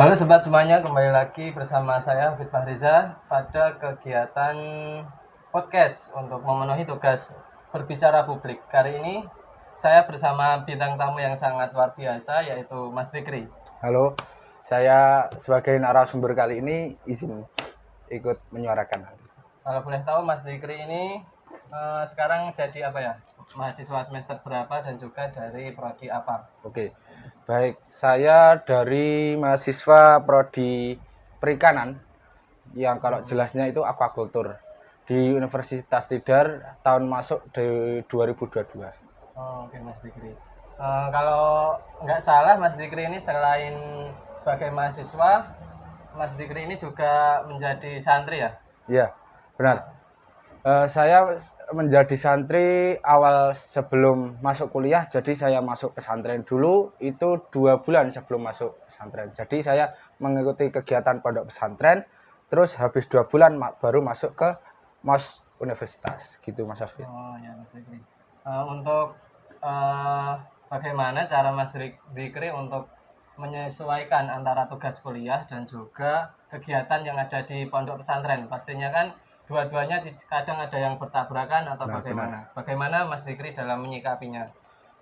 Halo sobat semuanya, kembali lagi bersama saya Fitbah Riza pada kegiatan podcast untuk memenuhi tugas berbicara publik. Kali ini saya bersama bintang tamu yang sangat luar biasa, yaitu Mas Fikri. Halo, saya sebagai narasumber kali ini izin ikut menyuarakan. Kalau boleh tahu Mas Fikri ini sekarang jadi apa ya? Mahasiswa semester berapa dan juga dari prodi apa? Oke, baik. Saya dari mahasiswa prodi perikanan yang kalau jelasnya itu aquacultur di Universitas Tidar tahun masuk di 2022. Oh, oke Mas Fikri. Kalau nggak salah Mas Fikri ini selain sebagai mahasiswa, Mas Fikri ini juga menjadi santri ya? Iya, benar. Saya menjadi santri awal sebelum masuk kuliah, jadi saya masuk pesantren dulu itu 2 bulan sebelum masuk pesantren. Jadi saya mengikuti kegiatan pondok pesantren, terus habis 2 bulan baru masuk ke MOS universitas, gitu Mas Afid. Oh ya Mas Fikri. Untuk bagaimana cara Mas Fikri untuk menyesuaikan antara tugas kuliah dan juga kegiatan yang ada di pondok pesantren? Pastinya kan dua-duanya kadang ada yang bertabrakan atau bagaimana? Benar. Bagaimana Mas Fikri dalam menyikapinya?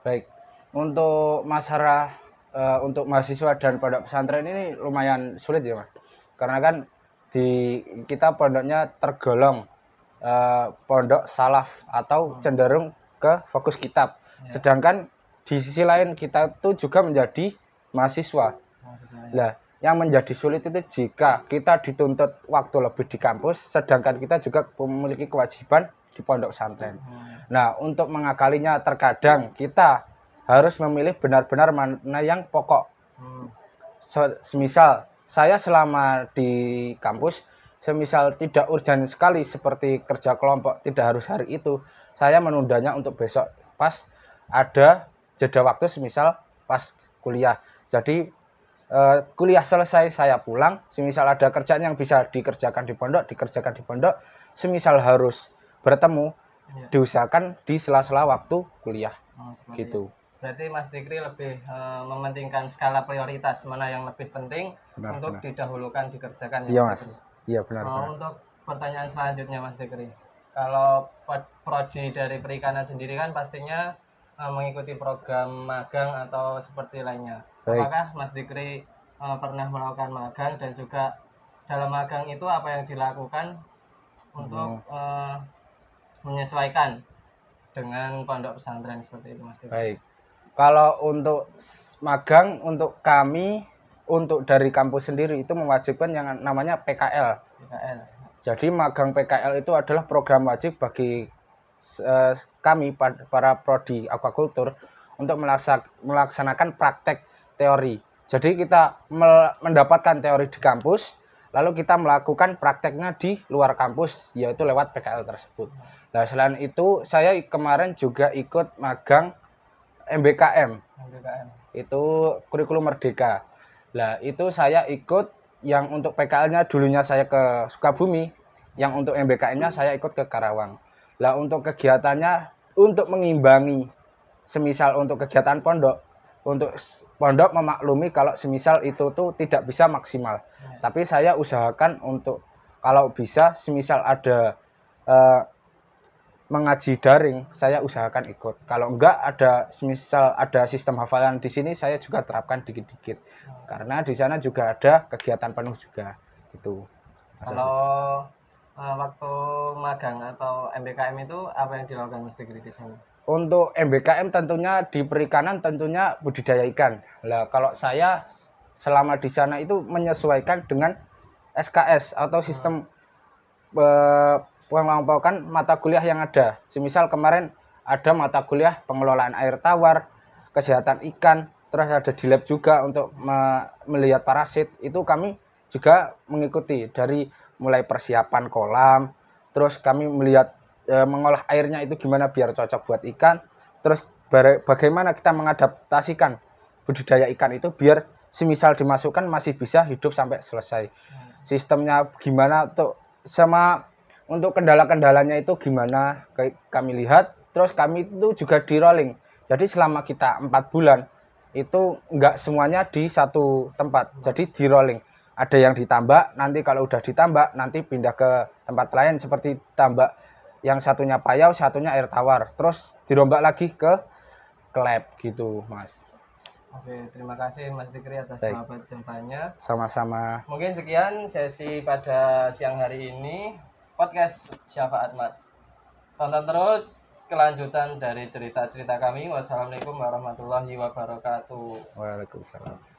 Baik, untuk masalah untuk mahasiswa dan pondok pesantren ini lumayan sulit ya Mas, karena kan di kita pondoknya tergolong pondok salaf atau cenderung ke fokus kitab. Ya. Sedangkan di sisi lain kita tuh juga menjadi mahasiswa. Mahasiswanya. Nah, yang menjadi sulit itu jika kita dituntut waktu lebih di kampus, sedangkan kita juga memiliki kewajiban di pondok pesantren. Nah, untuk mengakalinya terkadang kita harus memilih benar-benar mana yang pokok. Semisal saya selama di kampus, semisal tidak urgent sekali seperti kerja kelompok tidak harus hari itu, saya menundanya untuk besok pas ada jeda waktu semisal pas kuliah. Jadi kuliah selesai saya pulang, semisal ada kerjaan yang bisa dikerjakan di pondok, semisal harus bertemu, diusahakan di sela-sela waktu kuliah. Gitu. Berarti Mas Fikri lebih mementingkan skala prioritas, mana yang lebih penting untuk didahulukan dikerjakan ya Iya Mas Mas, Fikri? iya benar. Untuk pertanyaan selanjutnya Mas Fikri, kalau prodi dari perikanan sendiri kan pastinya mengikuti program magang atau seperti lainnya. Baik. Apakah Mas Fikri pernah melakukan magang dan juga dalam magang itu apa yang dilakukan untuk menyesuaikan dengan pondok pesantren seperti itu Mas Fikri? Baik. Kalau untuk magang untuk kami untuk dari kampus sendiri itu mewajibkan yang namanya PKL. PKL. Jadi magang PKL itu adalah program wajib bagi kami para prodi aquacultur untuk melaksanakan praktek teori. Jadi kita mendapatkan teori di kampus, lalu kita melakukan prakteknya di luar kampus, yaitu lewat PKL tersebut. Nah, selain itu saya kemarin juga ikut magang MBKM. Itu kurikulum merdeka. Nah, itu saya ikut yang untuk PKL-nya dulunya saya ke Sukabumi, yang untuk MBKM-nya saya ikut ke Karawang. Lah untuk kegiatannya untuk mengimbangi semisal untuk kegiatan pondok, untuk pondok memaklumi kalau semisal itu tuh tidak bisa maksimal. Tapi saya usahakan untuk kalau bisa semisal ada mengaji daring, saya usahakan ikut. Kalau enggak ada semisal ada sistem hafalan di sini, saya juga terapkan dikit-dikit. Karena di sana juga ada kegiatan penuh juga gitu. Kalau waktu magang atau MBKM itu apa yang dilakukan Mas Fikri di sana? Untuk MBKM tentunya di perikanan tentunya budidaya ikan. Lah kalau saya selama di sana itu menyesuaikan dengan SKS atau sistem pengelompokan mata kuliah yang ada. Semisal kemarin ada mata kuliah pengelolaan air tawar, kesehatan ikan, terus ada di lab juga untuk melihat parasit. Itu kami juga mengikuti dari mulai persiapan kolam, terus kami melihat mengolah airnya itu gimana biar cocok buat ikan, terus bagaimana kita mengadaptasikan budidaya ikan itu biar semisal dimasukkan masih bisa hidup sampai selesai. Sistemnya gimana untuk kendala-kendalanya itu gimana kami lihat, terus kami itu juga di rolling. Jadi selama kita 4 bulan itu nggak semuanya di satu tempat, jadi di rolling. Ada yang ditambak, nanti kalau udah ditambak nanti pindah ke tempat lain, seperti tambak yang satunya payau, satunya air tawar, terus dirombak lagi ke lab gitu, Mas. Oke, terima kasih Mas Dikri atas Baik. jawabannya. Sama-sama. Mungkin sekian sesi pada siang hari ini podcast Syafaat Mat. Tonton terus kelanjutan dari cerita-cerita kami. Wassalamualaikum warahmatullahi wabarakatuh. Waalaikumsalam.